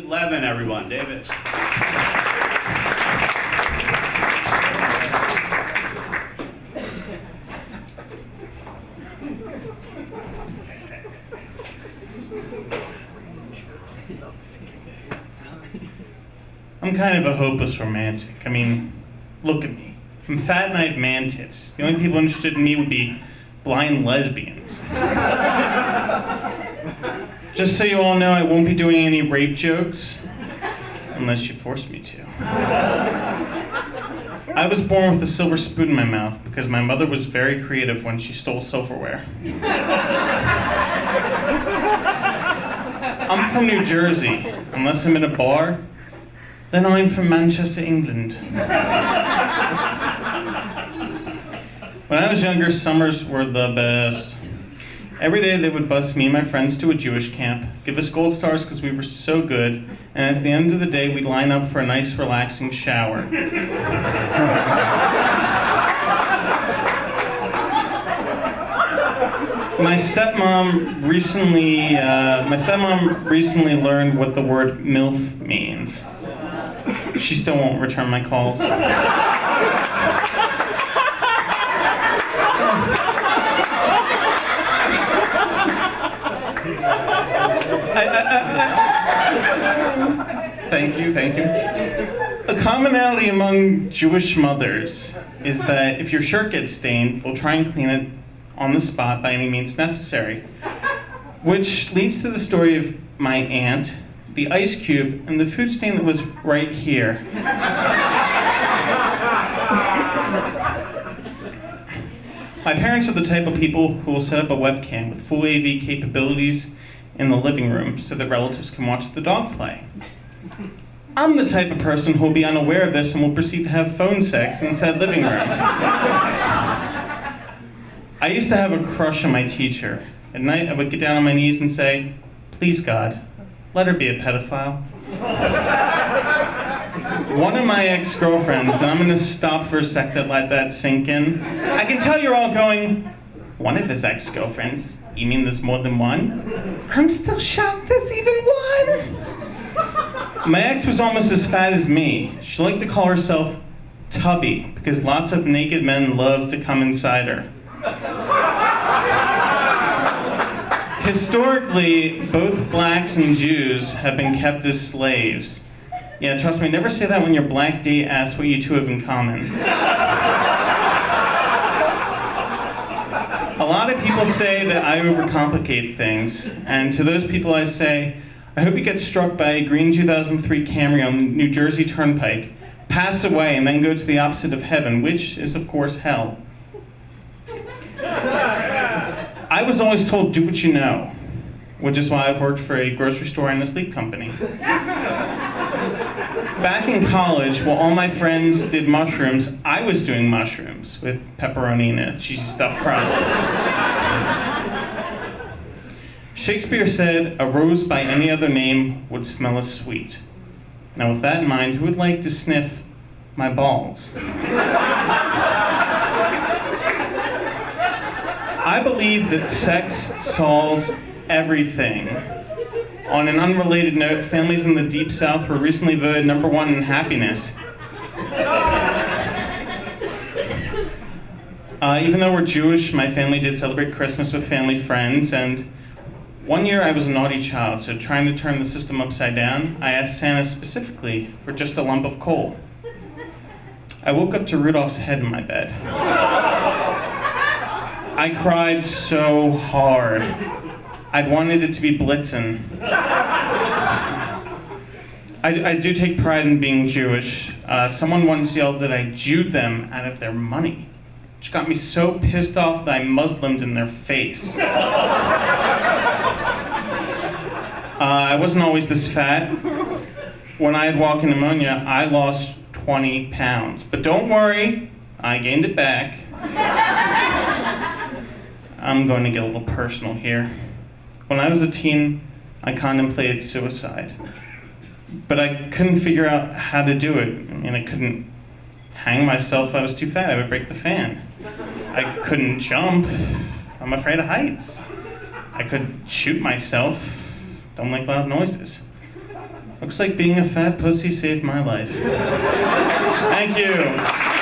David Levin, everyone. David. I'm kind of a hopeless romantic. I mean, look at me. I'm fat and I have man tits. The only people interested in me would be blind lesbians. Just so you all know, I won't be doing any rape jokes, unless you force me to. I was born with a silver spoon in my mouth because my mother was very creative when she stole silverware. I'm from New Jersey. Unless I'm in a bar, then I'm from Manchester, England. When I was younger, summers were the best. Every day they would bus me and my friends to a Jewish camp, give us gold stars because we were so good, and at the end of the day we'd line up for a nice relaxing shower. My stepmom recently learned what the word MILF means. She still won't return my calls. Thank you. A commonality among Jewish mothers is that if your shirt gets stained, they'll try and clean it on the spot by any means necessary. Which leads to the story of my aunt, the ice cube, and the food stain that was right here. My parents are the type of people who will set up a webcam with full AV capabilities in the living room so that relatives can watch the dog play. I'm the type of person who will be unaware of this and will proceed to have phone sex in said living room. I used to have a crush on my teacher. At night, I would get down on my knees and say, "Please, God, let her be a pedophile." One of my ex-girlfriends, and I'm going to stop for a sec to let that sink in. I can tell you're all going, one of his ex-girlfriends? You mean there's more than one? I'm still shocked there's even one. My ex was almost as fat as me. She liked to call herself Tubby because lots of naked men love to come inside her. Historically, both blacks and Jews have been kept as slaves. Yeah, trust me, never say that when your black date asks what you two have in common. A lot of people say that I overcomplicate things, and to those people I say, I hope you get struck by a green 2003 Camry on the New Jersey Turnpike, pass away, and then go to the opposite of heaven, which is, of course, hell. I was always told, do what you know, which is why I've worked for a grocery store and a sleep company. Back in college, while all my friends did mushrooms, I was doing mushrooms with pepperoni and a cheesy stuffed crust. Shakespeare said, "A rose by any other name would smell as sweet." Now with that in mind, who would like to sniff my balls? I believe that sex solves everything. On an unrelated note, families in the Deep South were recently voted #1 in happiness. Even though we're Jewish, my family did celebrate Christmas with family friends, and one year I was a naughty child, so trying to turn the system upside down, I asked Santa specifically for just a lump of coal. I woke up to Rudolph's head in my bed. I cried so hard. I'd wanted it to be Blitzen. I do take pride in being Jewish. Someone once yelled that I Jewed them out of their money, which got me so pissed off that I Muslimed in their face. I wasn't always this fat. When I had walking pneumonia, I lost 20 pounds. But don't worry, I gained it back. I'm going to get a little personal here. When I was a teen, I contemplated suicide. But I couldn't figure out how to do it. I mean, I couldn't hang myself. I was too fat. I would break the fan. I couldn't jump. I'm afraid of heights. I could shoot myself. Don't like loud noises. Looks like being a fat pussy saved my life. Thank you.